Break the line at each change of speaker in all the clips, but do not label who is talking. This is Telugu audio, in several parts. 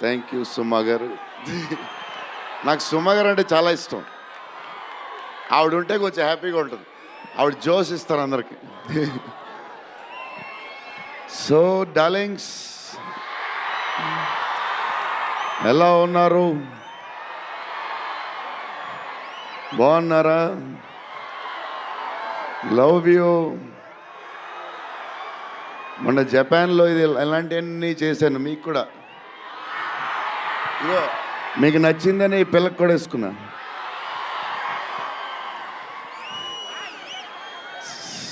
థ్యాంక్ యూ సుమా గారు. నాకు సుమా గారు అంటే చాలా ఇష్టం. ఆవిడ ఉంటే కొంచెం హ్యాపీగా ఉంటుంది. ఆవిడ జోష్ ఇస్తారు అందరికి. సో డార్లింగ్స్, ఎలా ఉన్నారు? బాగున్నారా? Love you. మొన్న జపాన్లో ఇది ఇలాంటివన్నీ చేశాను మీకు కూడా. ఇగో మీకు నచ్చిందని ఈ పిల్లకి కూడా వేసుకున్నా.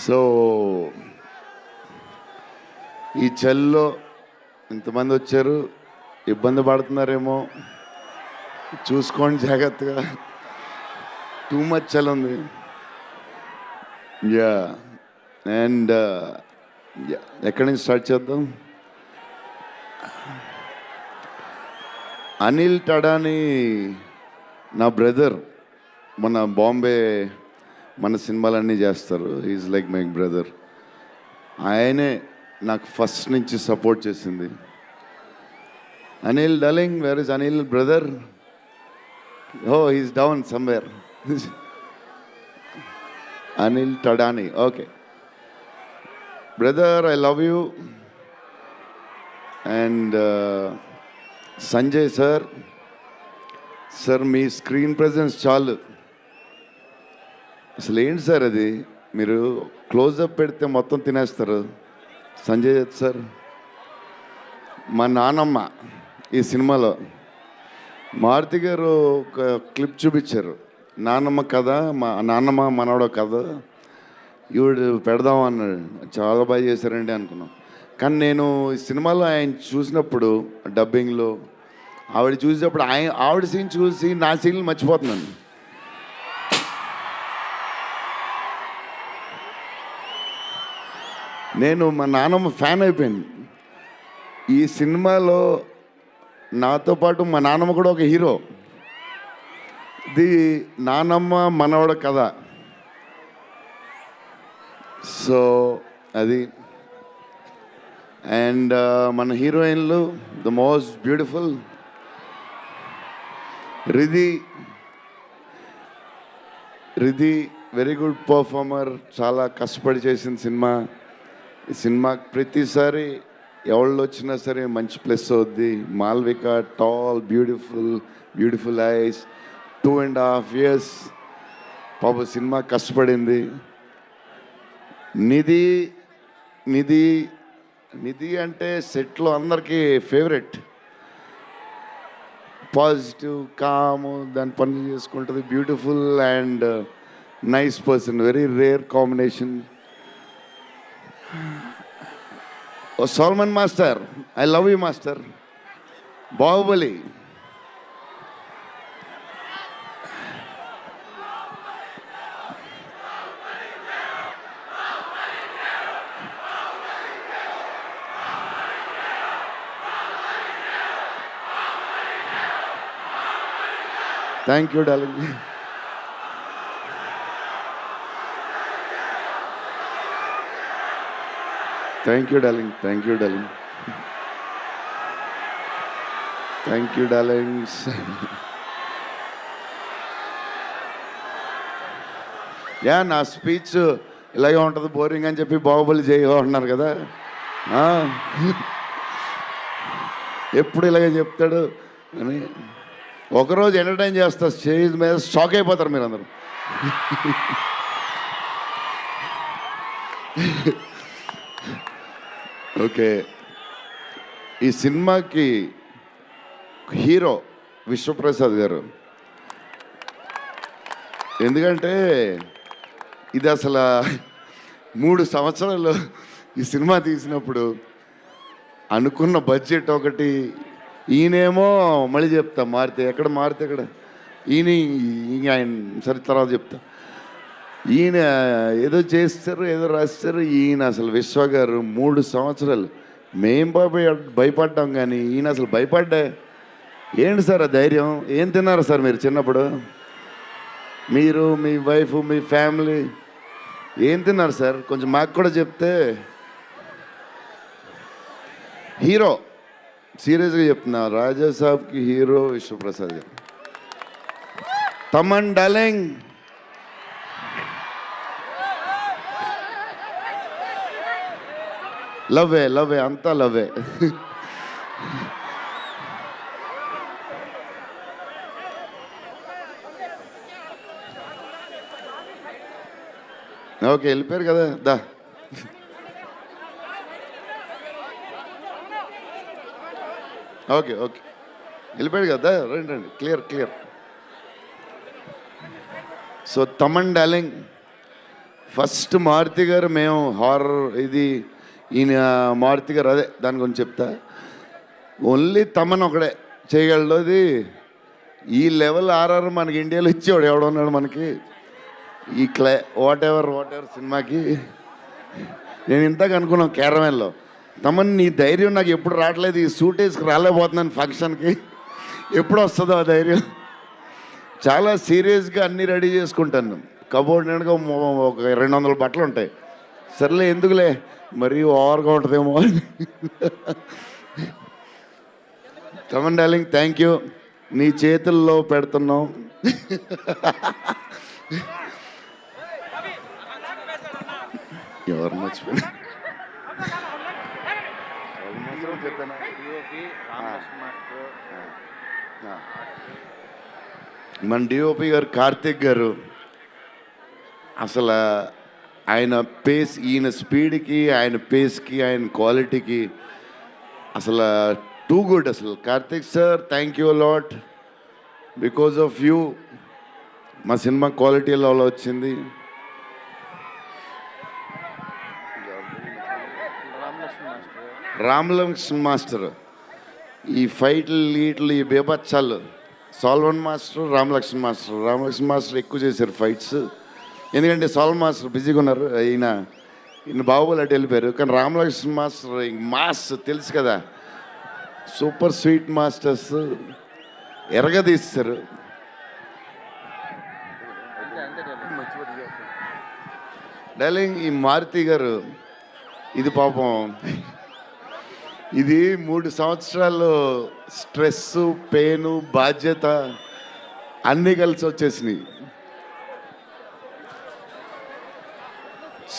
సో ఈ చలిలో ఇంతమంది వచ్చారు, ఇబ్బంది పడుతున్నారేమో, చూసుకోండి జాగ్రత్తగా. టూ మచ్ చలి ఉంది. యా అండ్ ఎక్కడి నుంచి స్టార్ట్ చేద్దాం? అనిల్ టడాని నా బ్రదర్. మన బాంబే మన సినిమాలన్నీ చేస్తారు. Is like my brother. ఆయనే నాకు ఫస్ట్ నుంచి సపోర్ట్ చేసింది. Anil darling, where is Anil brother? Oh is down somewhere. Anil Thadani. Okay brother, I love you. And Sanjay sir, sir మీ స్క్రీన్ ప్రెజెన్స్ చాలు. అసలు ఏంటి సార్ అది? మీరు క్లోజప్ పెడితే మొత్తం తినేస్తారు. సంజయ్ దత్ సార్, మా నానమ్మ ఈ సినిమాలో మారుతి గారు ఒక క్లిప్ చూపించారు. నానమ్మ కథ, మా నాన్నమ్మ మనవడో కథ ఈవిడ పెడదాం అన్నాడు. చాలా బాగా చేశారండి అనుకున్నాం. కానీ నేను ఈ సినిమాలో ఆయన చూసినప్పుడు డబ్బింగ్లో ఆవిడ చూసినప్పుడు ఆవిడ సీన్ చూసి నా సీన్లు మర్చిపోతున్నాను. నేను మా నాన్నమ్మ ఫ్యాన్ అయిపోయాను. ఈ సినిమాలో నాతో పాటు మా నాన్నమ్మ కూడా ఒక హీరో. ఇది నానమ్మ మనవడ కథ. సో అది. అండ్ మన హీరోయిన్లు the most beautiful Riddhi very good performer. చాలా కష్టపడి చేసిన సినిమా. ఈ సినిమాకి ప్రతిసారి ఎవళ్ళు వచ్చినా సరే మంచి ప్లస్ అవుద్ది. Malvika tall, beautiful eyes, 2.5 years పాప సినిమా కష్టపడింది. నిధి అంటే సెట్లో అందరికీ ఫేవరెట్. పాజిటివ్, కాము, దాని పనులు చేసుకుంటుంది. Beautiful and nice person. Very rare combination. Oh Salman master, I love you master. Baahubali. Thank you darling. Thank you darling. Yeah, నా స్పీచ్ ఇలాగే ఉంటుంది బోరింగ్ అని చెప్పి బాహుబలి చేయమన్నారు కదా. ఎప్పుడు ఇలాగే చెప్తాడు అని ఒకరోజు ఎంటర్టైన్ చేస్తా. స్టేజ్ మీద షాక్ అయిపోతారు మీరు అందరూ. ఓకే, ఈ సినిమాకి హీరో విశ్వప్రసాద్ గారు. ఎందుకంటే ఇది అసలు 3 సంవత్సరాలు ఈ సినిమా తీసినప్పుడు అనుకున్న బడ్జెట్ ఒకటి. ఈయనేమో మళ్ళీ చెప్తా మారితే ఎక్కడ ఈయన ఆయన సరే తర్వాత చెప్తా. ఈయన ఏదో చేస్తారు, ఏదో రాస్తారు. ఈయన అసలు విశ్వ గారు 3 సంవత్సరాలు మేం భయపడ్డాం, కానీ ఈయన అసలు భయపడ్డా. ఏంటి సార్ ఆ ధైర్యం? ఏం తిన్నారు సార్ మీరు చిన్నప్పుడు? మీరు, మీ వైఫ్, మీ ఫ్యామిలీ ఏం తిన్నారు సార్? కొంచెం మాకు కూడా చెప్తే. హీరో సీరియస్గా చెప్తున్నా, రాజా సాబ్కి హీరో విశ్వప్రసాద్ గారు. తమన్ డార్లింగ్, లవ్వే లవ్వే అంతా లవ్వే. ఓకే, వెళ్ళిపోయారు కదా, దా. ఓకే ఓకే, వెళ్ళిపోయాడు కదా, రండి రండి, clear clear. So Thaman darling, first Maruthi garu, మేము హారర్ ఇది ఈయన మారుతి గారు, అదే దాని గురించి చెప్తా. ఓన్లీ తమన్ ఒకడే చేయగలడు అది. ఈ లెవెల్ ఆర్ఆర్ మనకి ఇండియాలో ఇచ్చేవాడు ఎవడున్నాడు మనకి ఈ వాట్ ఎవర్ సినిమాకి. నేను ఇంతకు అనుకున్నాను క్యారవెన్లో, తమన్ నీ ధైర్యం నాకు ఎప్పుడు రావట్లేదు, ఈ సూట్ వేసుకు రాలేకపోతున్నాను ఫంక్షన్కి, ఎప్పుడు వస్తుందో ఆ ధైర్యం. చాలా సీరియస్గా అన్నీ రెడీ చేసుకుంటాను. కబోర్డ్ నిండుగా ఒక 200 బట్టలు ఉంటాయి. సర్లే ఎందుకులే, మరీ ఓవర్గా ఉంటుందేమో. తమన్ డార్లింగ్, థ్యాంక్ యూ, నీ చేతుల్లో పెడుతున్నాం. ఎవరు మర్చిపోయినా మన డిఓపి గారు కార్తిక్ గారు, అసలు ఆయన పేస్, ఈయన స్పీడ్కి, ఆయన పేస్కి, ఆయన క్వాలిటీకి అసలు టూ గుడ్. అసలు Karthik sir, thank you lot, because of you మా సినిమా క్వాలిటీ లెవెల్ వచ్చింది. రామలక్ష్మణ్ మాస్టర్, ఈ ఫైట్లు వీటిలు ఈ బేబచ్చాలు, సాల్వన్ మాస్టర్, రామలక్ష్మణ్ మాస్టర్ ఎక్కువ చేశారు ఫైట్స్. ఎందుకంటే సాల్వన్ మాస్టర్ బిజీగా ఉన్నారు, ఈయన బాహుబలి అటు వెళ్ళిపోయారు. కానీ రామలక్ష్మణ్ మాస్టర్ మాస్ తెలుసు కదా, సూపర్ స్వీట్ మాస్టర్స్ ఎరగదీస్తారు. డార్లింగ్, ఈ మారుతి గారు ఇది పాపం, ఇది 3 సంవత్సరాలు స్ట్రెస్, పెయిన్, బాధ్యత అన్నీ కలిసి వచ్చేసినాయి.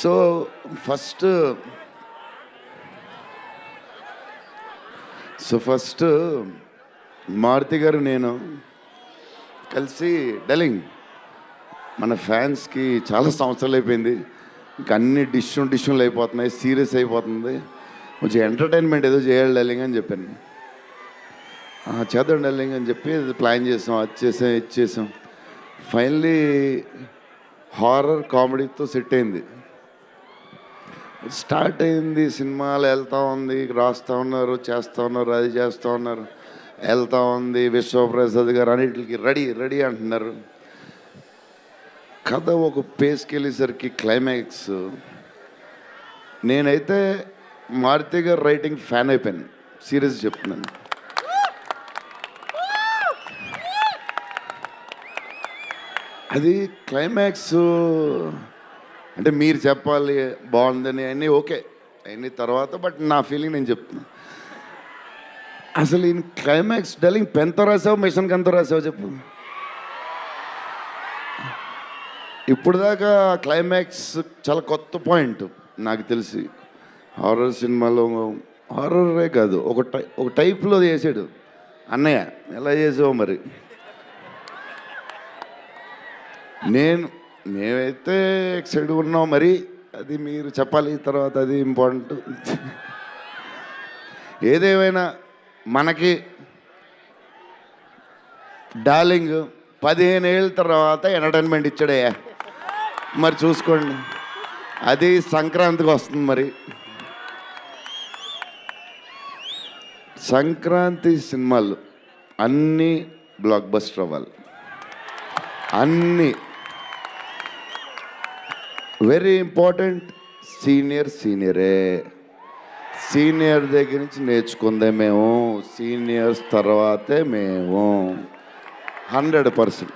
సో ఫస్ట్ మారుతి గారు నేను కలిసి, డార్లింగ్ మన ఫ్యాన్స్కి చాలా సంవత్సరాలు అయిపోయింది, ఇంకా అన్ని డిష్యూలు అయిపోతున్నాయి, సీరియస్ అయిపోతుంది, కొంచెం ఎంటర్టైన్మెంట్ ఏదో చేయాలి డార్లింగ్ అని చెప్పాను. చేద్దాం డార్లింగ్ అని చెప్పి ప్లాన్ చేసాం, ఇది చేసాం. ఫైనలీ హారర్ కామెడీతో సెట్ అయింది. స్టార్ట్ అయింది, సినిమాలు వెళ్తూ ఉంది, రాస్తూ ఉన్నారు, చేస్తూ ఉన్నారు, అది చేస్తూ ఉన్నారు, వెళ్తూ ఉంది. విశ్వప్రసాద్ గారు అన్నిటికి రెడీ అంటున్నారు. కథ ఒక పేస్కి వెళ్ళేసరికి క్లైమాక్స్, నేనైతే మారుతి గారు రైటింగ్ ఫ్యాన్ అయిపోయాను, సీరియస్ చెప్తున్నాను. అది క్లైమాక్స్ అంటే మీరు చెప్పాలి బాగుందని అన్నీ ఓకే అన్ని తర్వాత, బట్ నా ఫీలింగ్ నేను చెప్తున్నా. అసలు ఈ క్లైమాక్స్ డార్లింగ్ పెన్తో రాసావు, మిషన్కి ఎంతో రాసావు చెప్పు. ఇప్పుడు దాకా క్లైమాక్స్ చాలా కొత్త పాయింట్ నాకు తెలిసి. హారర్ సినిమాలో హారరే కాదు, ఒక టైప్లో చేసాడు అన్నయ్య. ఎలా చేసావు మరి? మేమైతే ఎక్సైడ్ ఉన్నాం, మరి అది మీరు చెప్పాలి తర్వాత, అది ఇంపార్టెంట్. ఏదేమైనా మనకి డార్లింగ్ 15 ఏళ్ళ తర్వాత ఎంటర్టైన్మెంట్ ఇచ్చాడయ్యా, మరి చూసుకోండి. అది సంక్రాంతికి వస్తుంది. మరి సంక్రాంతి సినిమాలు అన్నీ బ్లాక్ బస్టర్ అవ్వాలి, అన్నీ. Very important, సీనియరే. సీనియర్ దగ్గర నుంచి నేర్చుకుందే మేము, సీనియర్స్ తర్వాతే మేము. 100%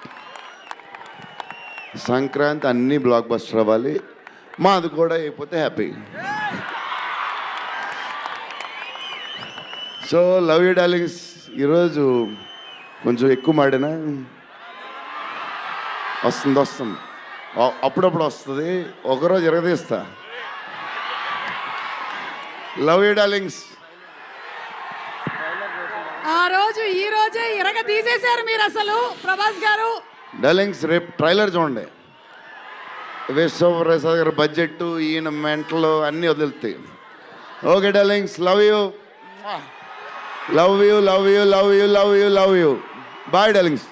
సంక్రాంతి అన్నీ బ్లాక్ బస్టర్ అవ్వాలి. మాది కూడా అయిపోతే happy. So love you darlings ఈరోజు కొంచెం ఎక్కువ మాడినా వస్తుంది అప్పుడప్పుడు వస్తుంది, ఒకరోజు ఎరగదీస్తా. Love you darlings.
ఆ రోజు ఈ రోజే ఇరగ తీసేశారు మీరు అసలు ప్రభాస్ గారు.
డార్లింగ్స్ రేపు ట్రైలర్ చూడండి. విశ్వప్రసాద్ గారు బడ్జెట్, ఈయన మెంటలు అన్నీ వదులుతాయి. Okay darlings, love you love you love you love you love you love you. Bye darlings.